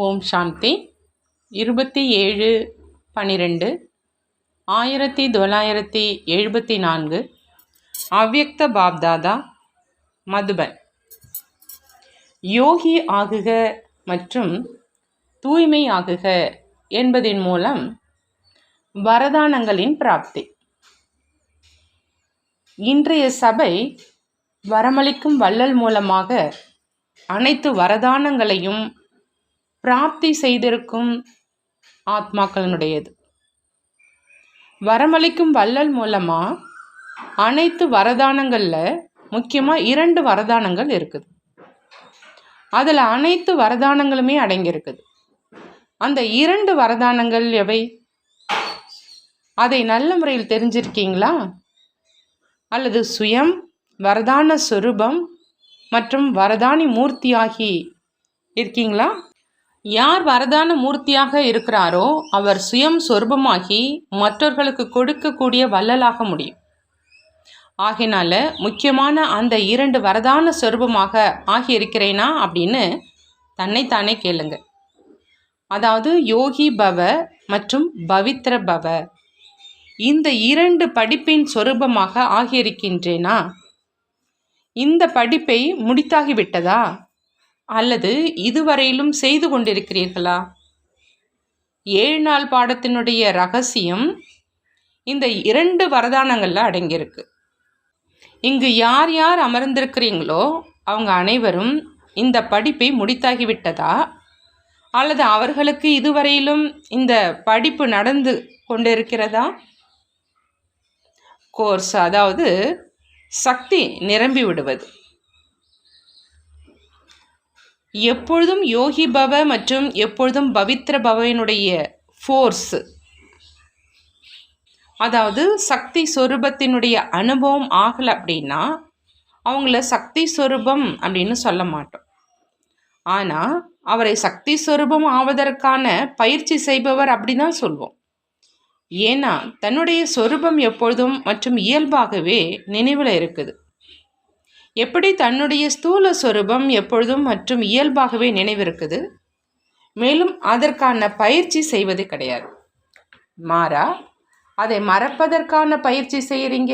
ஓம் சாந்தி 27/12/1974 அவ்யக்த பாப்தாதா மதுபன். யோகி ஆகுக மற்றும் தூய்மை ஆகுக என்பதின் மூலம் வரதானங்களின் பிராப்தி. இன்றைய சபை வரமளிக்கும் வள்ளல் மூலமாக அனைத்து வரதானங்களையும் பிராப்தி செய்திருக்கும் ஆத்மாக்களினுடையது. வரமளிக்கும் வள்ளல் மூலமா அனைத்து வரதானங்களில் முக்கியமாக 2 வரதானங்கள் இருக்குது. அதில் அனைத்து வரதானங்களுமே அடங்கியிருக்குது. அந்த 2 வரதானங்கள் எவை? அதை நல்ல முறையில் தெரிஞ்சிருக்கீங்களா? அல்லது சுயம் வரதான சொரூபம் மற்றும் வரதானி மூர்த்தியாகி இருக்கீங்களா? யார் வரதான மூர்த்தியாக இருக்கிறாரோ அவர் சுயம் சொரூபமாகி மற்றவர்களுக்கு கொடுக்கக்கூடிய வள்ளலாக முடியும். ஆகினால முக்கியமான அந்த 2 வரதான சொரூபமாக ஆகியிருக்கிறேனா அப்படின்னு தன்னைத்தானே கேளுங்க. அதாவது யோகி பவ மற்றும் பவித்ர பவ, இந்த 2 படிப்பின் சொரூபமாக ஆகியிருக்கின்றேனா? இந்த படிப்பை முடித்தாகிவிட்டதா அல்லது இதுவரையிலும் செய்து கொண்டிருக்கிறீர்களா? 7 நாள் பாடத்தினுடைய ரகசியம் இந்த 2 வரதானங்களில் அடங்கியிருக்கு. இங்கு யார் யார் அமர்ந்திருக்கிறீங்களோ அவங்க அனைவரும் இந்த படிப்பை முடித்தாகிவிட்டதா அல்லது அவர்களுக்கு இதுவரையிலும் இந்த படிப்பு நடந்து கொண்டிருக்கிறதா? கோர்ஸ், அதாவது சக்தி நிரம்பி விடுவது. எப்பொழுதும் யோகி பவ மற்றும் எப்பொழுதும் பவித்ர பவனுடைய ஃபோர்ஸ், அதாவது சக்தி சொரூபத்தினுடைய அனுபவம் ஆகலை அப்படின்னா அவங்கள சக்தி சொரூபம் அப்படின்னு சொல்ல மாட்டோம். ஆனால் அவரை சக்தி சொரூபம் ஆவதற்கான பயிற்சி செய்பவர் அப்படி தான் சொல்வோம். ஏன்னா தன்னுடைய சொரூபம் எப்பொழுதும் மற்றும் இயல்பாகவே நினைவில் இருக்குது. எப்படி தன்னுடைய ஸ்தூல சொரூபம் எப்பொழுதும் மற்றும் இயல்பாகவே நினைவிருக்குது, மேலும் அதற்கான பயிற்சி செய்வது கிடையாது. மாறா அதை மறப்பதற்கான பயிற்சி செய்கிறீங்க.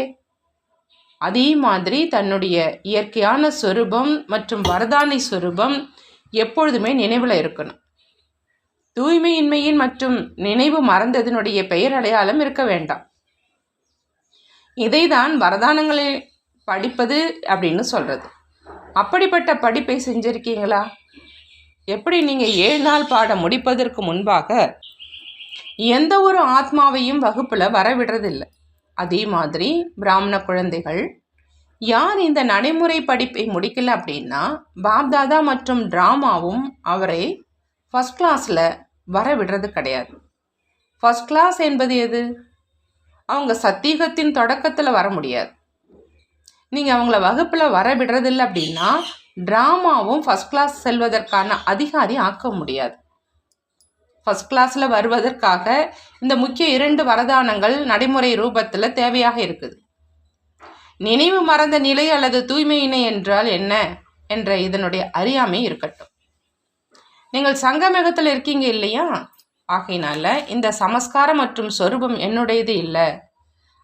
அதே மாதிரி தன்னுடைய இயற்கையான சொரூபம் மற்றும் வரதானி சொரூபம் எப்பொழுதுமே நினைவில் இருக்கணும். தூய்மையின்மையின் மற்றும் நினைவு மறந்ததனுடைய பெயர் அடையாளம் இருக்க வேண்டாம். இதை தான் வரதானங்களை படிப்பது அப்படின்னு சொல்கிறது. அப்படிப்பட்ட படிப்பை செஞ்சுருக்கீங்களா? எப்படி நீங்கள் 7 நாள் பாடம் முடிப்பதற்கு முன்பாக எந்த ஒரு ஆத்மாவையும் வகுப்பில் வரவிடுறதில்லை. அதே மாதிரி பிராமண குழந்தைகள் யார் இந்த நடைமுறை படிப்பை முடிக்கல அப்படின்னா பாப்தாதா மற்றும் டிராமாவும் அவரை ஃபஸ்ட் கிளாஸில் வர விடுறது கிடையாது. ஃபஸ்ட் கிளாஸ் என்பது எது? அவங்க சத்தியுகத்தின் தொடக்கத்தில் வர முடியாது. நீங்கள் அவங்கள வகுப்பில் வர விடுறதில்லை அப்படின்னா ட்ராமாவும் ஃபஸ்ட் கிளாஸ் செல்வதற்கான அதிகாரி ஆக்க முடியாது. ஃபஸ்ட் கிளாஸில் வருவதற்காக இந்த முக்கிய 2 வரதானங்கள் நடைமுறை ரூபத்தில் தேவையாக இருக்குது. நினைவு மறந்த நிலை அல்லது தூய்மையினை என்றால் என்ன என்ற இதனுடைய அறியாமை இருக்கட்டும். நீங்கள் சங்கமேகத்தில் இருக்கீங்க இல்லையா? ஆகையினால இந்த சமஸ்காரம் மற்றும் சொரூபம் என்னுடையது இல்லை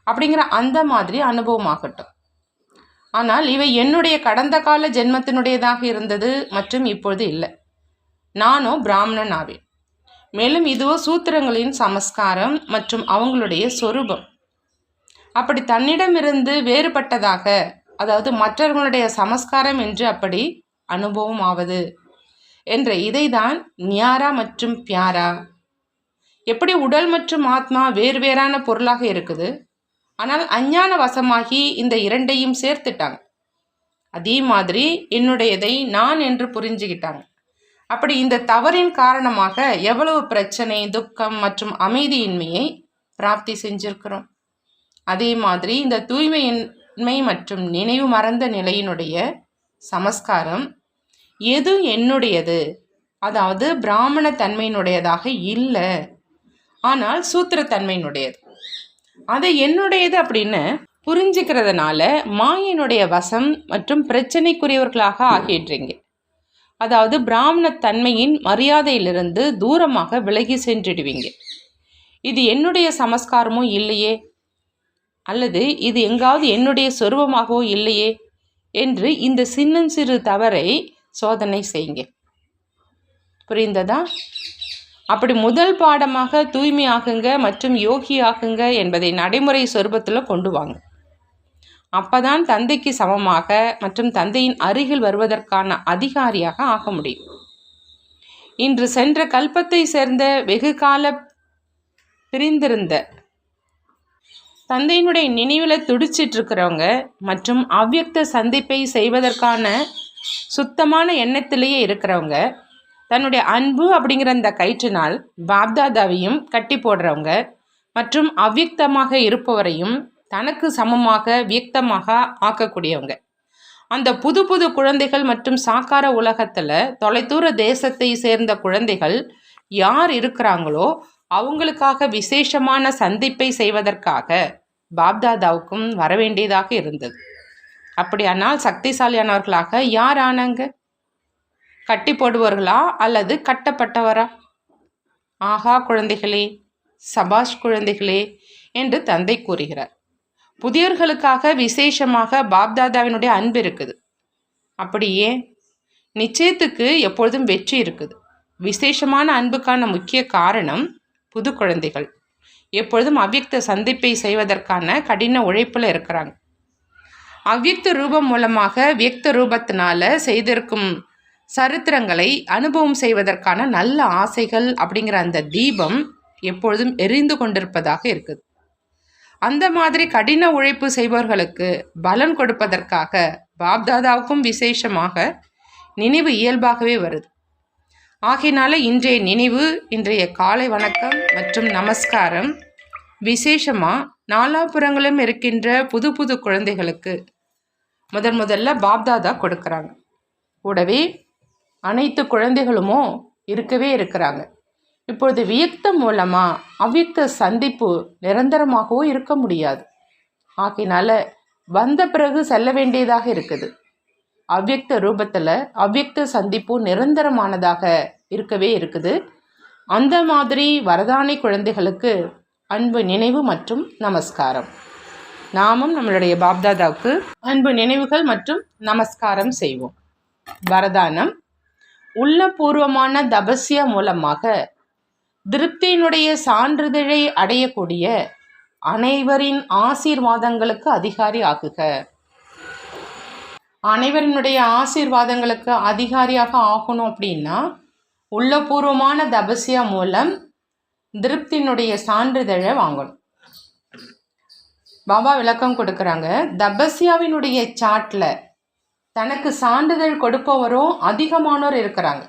அப்படிங்கிற அந்த மாதிரி அனுபவம் ஆகட்டும். ஆனால் இவை என்னுடைய கடந்த கால ஜென்மத்தினுடையதாக இருந்தது மற்றும் இப்பொழுது இல்லை. நானோ பிராமணன் ஆவேன். மேலும் இதுவோ சூத்திரங்களின் சமஸ்காரம் மற்றும் அவங்களுடைய சொரூபம். அப்படி தன்னிடமிருந்து வேறுபட்டதாக, அதாவது மற்றவர்களுடைய சமஸ்காரம் என்று அப்படி அனுபவம் ஆவது என்ற இதைதான் நியாரா மற்றும் பியாரா. எப்படி உடல் மற்றும் ஆத்மா வேறு வேறான பொருளாக இருக்குது, ஆனால் அஞ்ஞான வசமாகி இந்த 2ஐயும் சேர்த்துட்டாங்க. அதே மாதிரி என்னுடையதை நான் என்று புரிஞ்சுக்கிட்டாங்க. அப்படி இந்த தவறின் காரணமாக எவ்வளவு பிரச்சனை, துக்கம் மற்றும் அமைதியின்மையை பிராப்தி செஞ்சிருக்கிறோம். அதே மாதிரி இந்த தூய்மையின்மை மற்றும் நினைவு மறந்த நிலையினுடைய சமஸ்காரம் எது என்னுடையது, அதாவது பிராமண தன்மையினுடையதாக இல்லை, ஆனால் சூத்திரத்தன்மையினுடையது. அதை என்னுடையது அப்படின்னு புரிஞ்சுக்கிறதுனால மாயினுடைய வசம் மற்றும் பிரச்சனைக்குரியவர்களாக ஆகிடுறீங்க. அதாவது பிராமண தன்மையின் மரியாதையிலிருந்து தூரமாக விலகி சென்றிடுவீங்க. இது என்னுடைய சமஸ்காரமோ இல்லையே, அல்லது இது எங்காவது என்னுடைய சொருபமாகவோ இல்லையே என்று இந்த சின்னஞ்சிறு தவறை சோதனை செய்யுங்க. புரிந்ததா? அப்படி முதல் பாடமாக தூய்மை ஆகுங்க மற்றும் யோகி ஆகுங்க என்பதை நடைமுறை சொரூபத்தில் கொண்டு வாங்க. அப்பதான் தந்தைக்கு சமமாக மற்றும் தந்தையின் அருகில் வருவதற்கான அதிகாரியாக ஆக முடியும். இன்று சென்ற கல்பத்தை சேர்ந்த வெகு கால பிரிந்திருந்த தந்தையினுடைய நினைவில் துடிச்சிட்டு இருக்கிறவங்க மற்றும் அவ்யக்த சந்திப்பை செய்வதற்கான சுத்தமான எண்ணத்திலேயே இருக்கிறவங்க, தன்னுடைய அன்பு அப்படிங்கிற அந்த கயிற்றினால் பாப்தாதாவையும் கட்டி போடுறவங்க மற்றும் அவ்யக்தமாக இருப்பவரையும் தனக்கு சமமாக வியக்தமாக ஆக்கக்கூடியவங்க, அந்த புது புது குழந்தைகள் மற்றும் சாக்கார உலகத்தில் தொலைதூர தேசத்தை சேர்ந்த குழந்தைகள் யார் இருக்கிறாங்களோ அவங்களுக்காக விசேஷமான சந்திப்பை செய்வதற்காக பாப்தாதாவுக்கும் வரவேண்டியதாக இருந்தது. அப்படியானால் சக்திசாலியானவர்களாக யார் ஆனாங்க? கட்டி போடுவர்களா அல்லது கட்டப்பட்டவரா? ஆஹா குழந்தைகளே, சபாஷ் குழந்தைகளே என்று தந்தை கூறுகிறார். புதியவர்களுக்காக விசேஷமாக பாப்தாதாவினுடைய அன்பு இருக்குது. அப்படியே நிச்சயத்துக்கு எப்பொழுதும் வெற்றி இருக்குது. விசேஷமான அன்புக்கான முக்கிய காரணம் புது குழந்தைகள் எப்பொழுதும் அவ்யக்த சந்திப்பை செய்வதற்கான கடின உழைப்பில் இருக்கிறாங்க. அவ்யக்த ரூபம் மூலமாக வியக்த ரூபத்தினால செய்திருக்கும் சரித்திரங்களை அனுபவம் செய்வதற்கான நல்ல ஆசைகள் அப்படிங்கிற அந்த தீபம் எப்பொழுதும் எரிந்து கொண்டிருப்பதாக இருக்குது. அந்த மாதிரி கடின உழைப்பு செய்பவர்களுக்கு பலன் கொடுப்பதற்காக பாப்தாதாவுக்கும் விசேஷமாக நினைவு இயல்பாகவே வருது. ஆகையினால இன்றைய நினைவு, இன்றைய காலை வணக்கம் மற்றும் நமஸ்காரம் விசேஷமாக நாலாபுறங்களும் இருக்கின்ற புது புது குழந்தைகளுக்கு முதல்ல பாப்தாதா கொடுக்குறாங்க. கூடவே அனைத்து குழந்தைகளுமோ இருக்கவே இருக்கிறாங்க. இப்பொழுது வியக்தம் மூலமாக அவ்யக்த சந்திப்பு நிரந்தரமாகவும் இருக்க முடியாது. ஆகையினால வந்த பிறகு செல்ல வேண்டியதாக இருக்குது. அவ்யக்த ரூபத்தில் அவ்யக்த சந்திப்பு நிரந்தரமானதாக இருக்கவே இருக்குது. அந்த மாதிரி வரதானி குழந்தைகளுக்கு அன்பு நினைவு மற்றும் நமஸ்காரம். நாமும் நம்மளுடைய பாப்தாதாவுக்கு அன்பு நினைவுகள் மற்றும் நமஸ்காரம் செய்வோம். வரதானம்: உள்ளபூர்வமான தபஸ்யா மூலமாக திருப்தியினுடைய சான்றிதழை அடையக்கூடிய அனைவரின் ஆசீர்வாதங்களுக்கு அதிகாரி ஆகுக. அனைவரினுடைய ஆசீர்வாதங்களுக்கு அதிகாரியாக ஆகணும் அப்படின்னா உள்ளபூர்வமான தபஸ்யா மூலம் திருப்தியினுடைய சான்றிதழை வாங்கணும். பாபா விளக்கம் கொடுக்குறாங்க. தபஸ்யாவினுடைய சாட்டில் தனக்கு சான்றிதழ் கொடுப்பவரும் அதிகமானோர் இருக்கிறாங்க.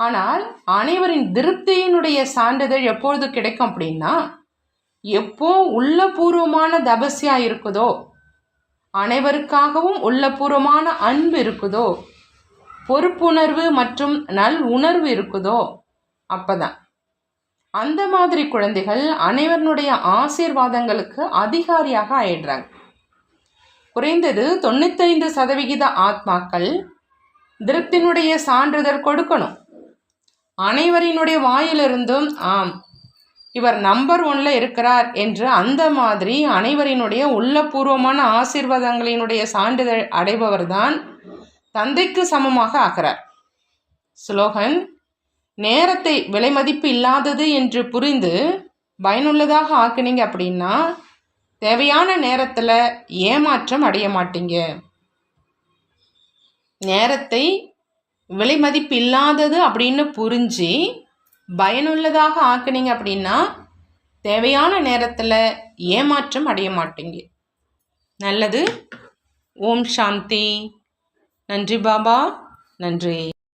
ஆனால் அனைவரின் திருப்தியினுடைய சான்றிதழ் எப்பொழுது கிடைக்கும் அப்படின்னா, எப்போ உள்ளபூர்வமான தபஸ்யா இருக்குதோ, அனைவருக்காகவும் உள்ளபூர்வமான அன்பு இருக்குதோ, பொறுப்புணர்வு மற்றும் நல் உணர்வு இருக்குதோ அப்பதான் அந்த மாதிரி குழந்தைகள் அனைவருடைய ஆசீர்வாதங்களுக்கு அதிகாரியாக ஆயிடுறாங்க. குறைந்தது 95% ஆத்மாக்கள் திருப்தியினுடைய சான்றிதழ் கொடுக்கணும். அனைவரினுடைய வாயிலிருந்தும் ஆம், இவர் நம்பர் 1ல் இருக்கிறார் என்று அந்த மாதிரி அனைவரினுடைய உள்ளபூர்வமான ஆசீர்வாதங்களினுடைய சான்றிதழ் அடைபவர்தான் தந்தைக்கு சமமாக ஆகிறார். ஸ்லோகன்: நேரத்தை விலை மதிப்பு இல்லாதது என்று புரிந்து பயனுள்ளதாக ஆக்குனீங்க அப்படின்னா தேவையான நேரத்தில் ஏமாற்றம் அடைய மாட்டீங்க. நேரத்தை விலை மதிப்பு இல்லாதது அப்படின்னு புரிஞ்சு பயனுள்ளதாக ஆக்குனீங்க அப்படின்னா தேவையான நேரத்தில் ஏமாற்றம் அடைய மாட்டீங்க. நல்லது. ஓம் சாந்தி. நன்றி பாபா. நன்றி.